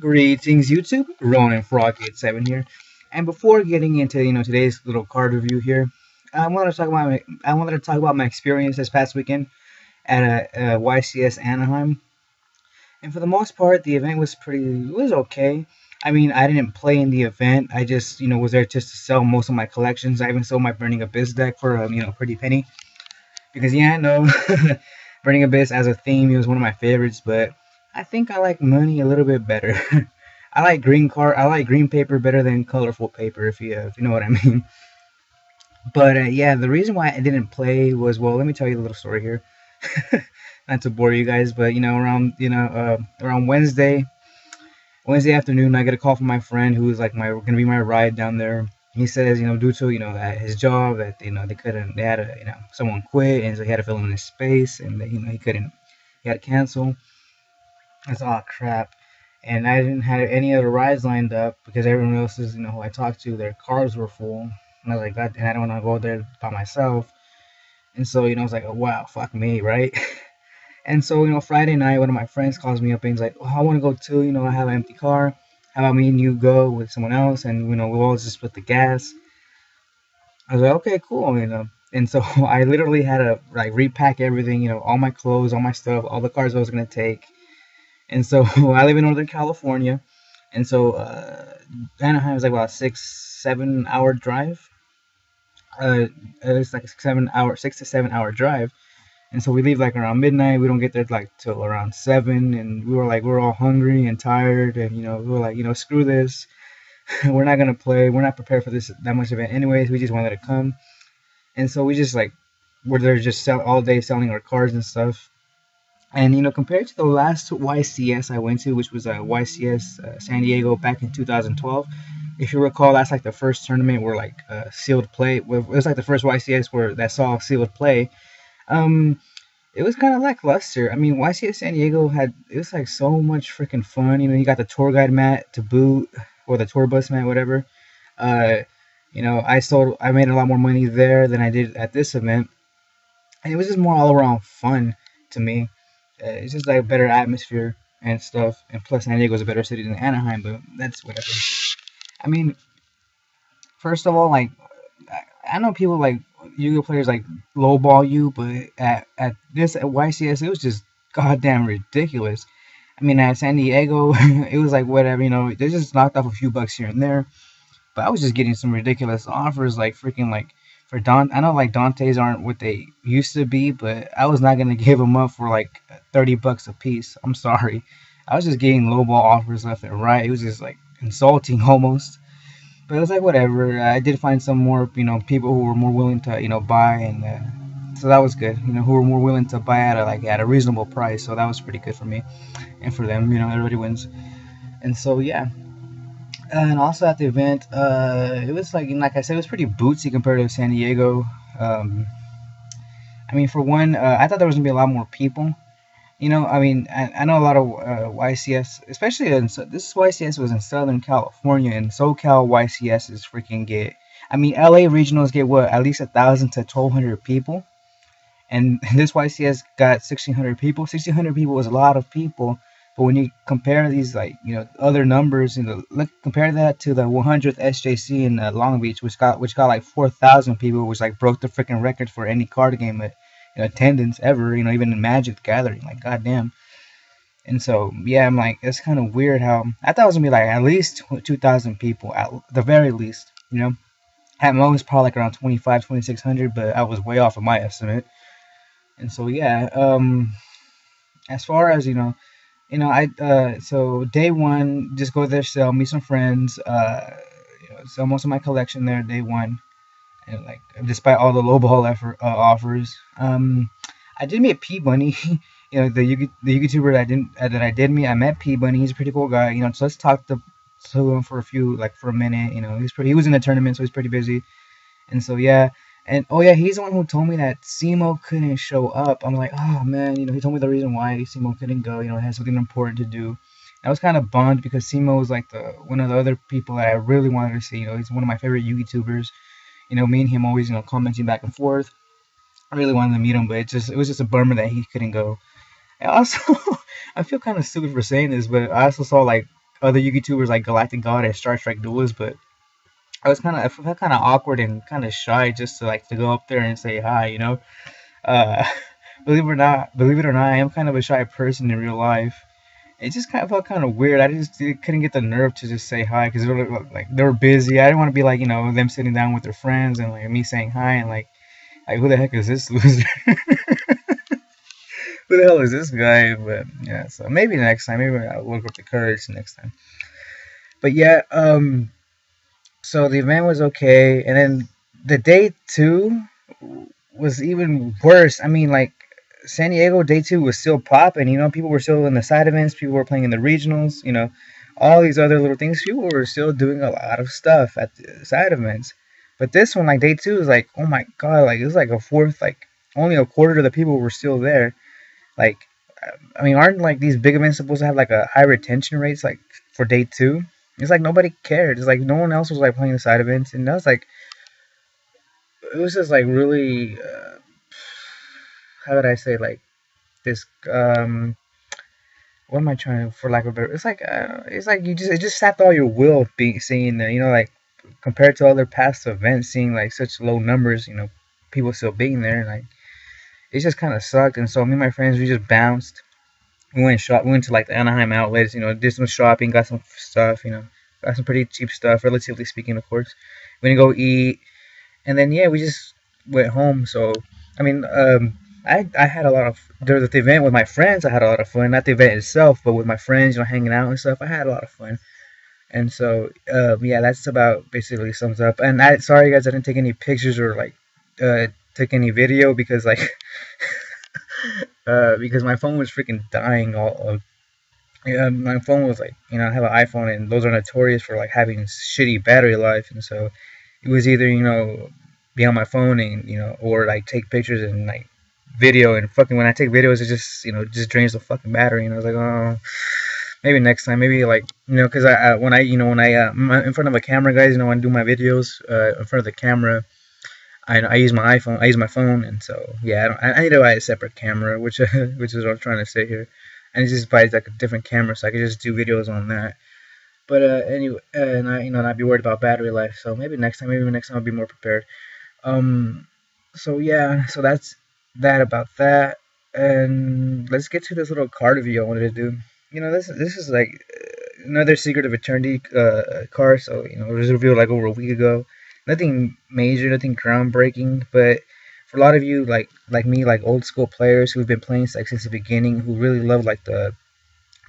Greetings, YouTube. Ronan Frog87 here. And before getting into today's little card review here, I wanted to talk about my experience this past weekend at YCS Anaheim. And for the most part, the event was okay. I mean, I didn't play in the event. I just was there just to sell most of my collections. I even sold my Burning Abyss deck for a pretty penny. Because yeah, I know Burning Abyss as a theme it was one of my favorites, but I think I like money a little bit better. I like green paper better than colorful paper, if you know what I mean. But yeah, the reason why I didn't play was, well, let me tell you a little story here. Not to bore you guys, but around Wednesday afternoon, I get a call from my friend who was like gonna be my ride down there. He says, due to that his job that they had a someone quit, and so he had to fill in his space, and he had to cancel. That's all crap. And I didn't have any other rides lined up because everyone else is who I talked to, their cars were full, and I was like, God, and I don't want to go there by myself. And so I was like, oh, wow, fuck me, right? And so Friday night, one of my friends calls me up and he's like, oh, I want to go too. I have an empty car. How about me and you go with someone else, and we'll all just split the gas. I was like, okay, cool. And so I literally had to like repack everything, all my clothes, all my stuff, all the cars I was gonna take. And so I live in Northern California, and so Anaheim is like about 6-7 hour drive. It's like a 6 to 7 hour drive, and so we leave like around midnight. We don't get there like till around 7, and we were all hungry and tired, and we were like, screw this. We're not gonna play. We're not prepared for this that much event, anyways. We just wanted to come, and so we just like were there just all day selling our cars and stuff. And compared to the last YCS I went to, which was YCS San Diego back in 2012, if you recall, that's like the first tournament where like sealed play. It was like the first YCS where that saw sealed play. Um, it was kind of lackluster. I mean, YCS San Diego it was like so much freaking fun. You got the tour guide mat to boot, or the tour bus mat, whatever. Uh, I made a lot more money there than I did at this event, and it was just more all around fun to me. It's just like a better atmosphere and stuff. And plus, San Diego is a better city than Anaheim, but that's whatever. I mean, first of all, like I know people like Yu-Gi-Oh players like lowball you, but at YCS it was just goddamn ridiculous. I mean, at San Diego it was like whatever, they just knocked off a few bucks here and there. But I was just getting some ridiculous offers, like freaking like for I know like Dante's aren't what they used to be, but I was not gonna give them up for like 30 bucks a piece. I'm sorry, I was just getting lowball offers left and right. It was just like insulting almost. But it was like whatever. I did find some more people who were more willing to buy, and so that was good. Who were more willing to buy at a reasonable price. So that was pretty good for me and for them. Everybody wins. And so yeah. And also at the event, it was like I said, it was pretty bootsy compared to San Diego. I mean, for one, I thought there was gonna be a lot more people. I mean, I know a lot of YCS, especially this YCS was in Southern California, and SoCal YCS is freaking get. I mean, LA regionals get what, at least 1,000 to 1,200 people, and this YCS got 1,600 people. 1,600 people was a lot of people. But when you compare these, like, other numbers, compare that to the 100th SJC in Long Beach, which got like 4,000 people, which like broke the freaking record for any card game attendance ever. Even in Magic the Gathering, like goddamn. And so yeah, I'm like, it's kind of weird how I thought it was gonna be like at least 2,000 people at the very least. At most probably like around 2,600, but I was way off of my estimate. And so yeah, as far as I so day one, just go there, sell, meet some friends, sell most of my collection there day one, and like despite all the lowball offers, I did meet P Bunny, the YouTuber that I did meet. I met P Bunny. He's a pretty cool guy. So let's talk to him for a minute. He was in the tournament, so he's pretty busy, and so yeah. And oh yeah, he's the one who told me that Simo couldn't show up. I'm like, oh man, he told me the reason why Simo couldn't go. He had something important to do. I was kind of bummed because Simo was like one of the other people that I really wanted to see. He's one of my favorite YouTubers. Me and him always commenting back and forth. I really wanted to meet him, but it was just a bummer that he couldn't go. And also, I feel kind of stupid for saying this, but I also saw like other YouTubers like Galactic God and Star Trek Duelist, but I felt kind of awkward and kind of shy just to go up there and say hi, you know. Uh, believe it or not, I am kind of a shy person in real life. It just kind of felt kind of weird. I just couldn't get the nerve to just say hi because they were busy. I didn't want to be like them sitting down with their friends and like me saying hi and like who the heck is this loser? Who the hell is this guy? But yeah, so maybe next time, maybe I'll work up the courage next time. But yeah, so the event was okay, and then the day two was even worse. I mean, like San Diego day two was still popping. People were still in the side events. People were playing in the regionals. All these other little things. People were still doing a lot of stuff at the side events. But this one, like day two, is like, oh my god, like it was like a fourth, like only a quarter of the people were still there. Like, I mean, aren't like these big events supposed to have like a high retention rates like for day two? It's like nobody cared. It's like no one else was like playing the side events, and that was like it was just like really how would I say like this what am I trying to for lack of a better it's like it just sapped all your will being seeing there, like compared to other past events seeing like such low numbers, people still being there, like it just kind of sucked. And so me and my friends, we just bounced. We went to like the Anaheim outlets, did some shopping, got some stuff, got some pretty cheap stuff, relatively speaking, of course. We didn't go eat, and then yeah, we just went home. So I mean, I had a lot of during the event with my friends. I had a lot of fun, not the event itself, but with my friends, hanging out and stuff. I had a lot of fun, and so yeah, that's about basically sums up. And sorry guys, I didn't take any pictures or like take any video because like because my phone was freaking dying all yeah, my phone was like, I have an iPhone, and those are notorious for like having shitty battery life, and so it was either be on my phone and or like take pictures and like video, and fucking when I take videos, it just just drains the fucking battery, and I was like, oh, maybe next time, maybe like because I when I in front of a camera, guys, when I do my videos in front of the camera. I use my iPhone. I use my phone, and so yeah, I need to buy a separate camera, which which is what I'm trying to say here. And just buy like a different camera so I could just do videos on that. But anyway, and I not be worried about battery life. So maybe next time, I'll be more prepared. Um, so yeah, so that's that about that. And let's get to this little card review I wanted to do. This is like another Secret of Eternity card. So it was revealed like over a week ago. Nothing major, nothing groundbreaking, but for a lot of you like me, like old school players who've been playing like since the beginning, who really love like the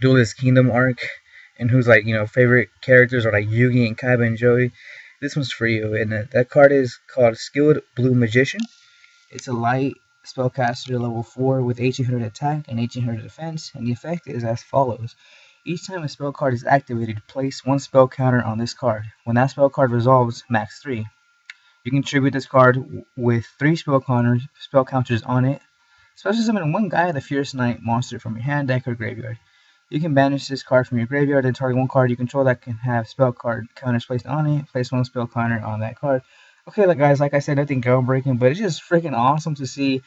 Duelist Kingdom arc, and whose like favorite characters are like Yugi and Kaiba and Joey, this one's for you. And that card is called Skilled Blue Magician. It's a light spellcaster level 4 with 1800 attack and 1800 defense, and the effect is as follows. Each time a spell card is activated, place one spell counter on this card. When that spell card resolves, max 3. You can tribute this card with 3 spell counters on it. Special summon one guy, the Fierce Knight monster, from your hand, deck, or graveyard. You can banish this card from your graveyard and target one card you control that can have spell card counters placed on it. Place one spell counter on that card. Okay, guys, like I said, nothing groundbreaking, but it's just freaking awesome to see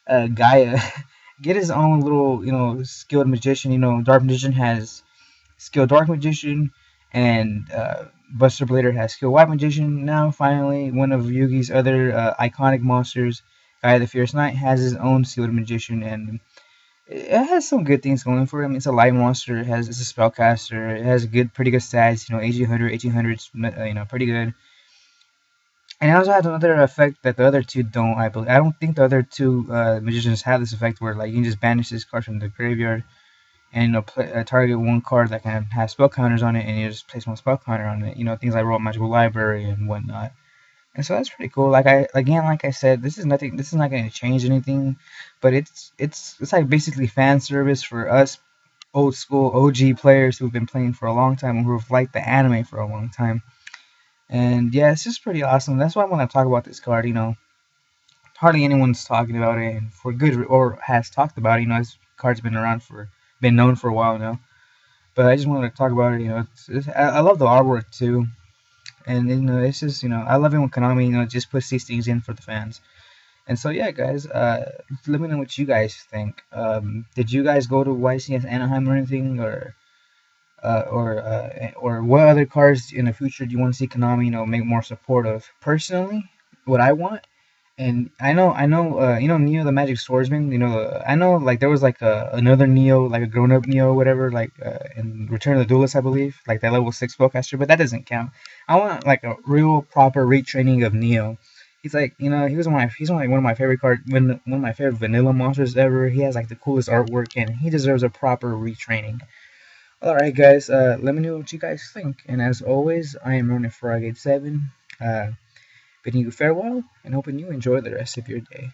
Gaia get his own little, skilled magician. Dark Magician has skilled Dark Magician, and Buster Blader has skilled White Magician. Now, finally, one of Yugi's other iconic monsters, Gaia the Fierce Knight, has his own skilled magician, and it has some good things going for him. It's a light monster. It's a spellcaster. It has pretty good stats. 1800, pretty good. And it also has another effect that the other two don't. I believe. I don't think the other two magicians have this effect where like you can just banish this card from the graveyard and target one card that can have spell counters on it, and you just place one spell counter on it. Things like Royal Magical Library and whatnot. And so that's pretty cool. Like I said, this is nothing. This is not going to change anything, but it's like basically fan service for us old school OG players who've been playing for a long time and who've liked the anime for a long time. And yeah, it's just pretty awesome. That's why I want to talk about this card. Hardly anyone's talking about it, and for good or has talked about it. This card's been known for a while now. But I just wanted to talk about it. I love the artwork too. And it's just I love it when Konami just puts these things in for the fans. And so yeah, guys, let me know what you guys think. Did you guys go to YCS Anaheim or anything, or or what other cars in the future do you want to see Konami, make more supportive? Personally, what I want, and Neo the Magic Swordsman. I know like there was like another Neo, like a grown up Neo, whatever, like in Return of the Duelist, I believe, like that level 6 spellcaster, but that doesn't count. I want like a real proper retraining of Neo. He's like, he's like one of my favorite one of my favorite vanilla monsters ever. He has like the coolest artwork, and he deserves a proper retraining. All right, guys, let me know what you guys think. And as always, I am running Frogate 7, bidding you farewell and hoping you enjoy the rest of your day.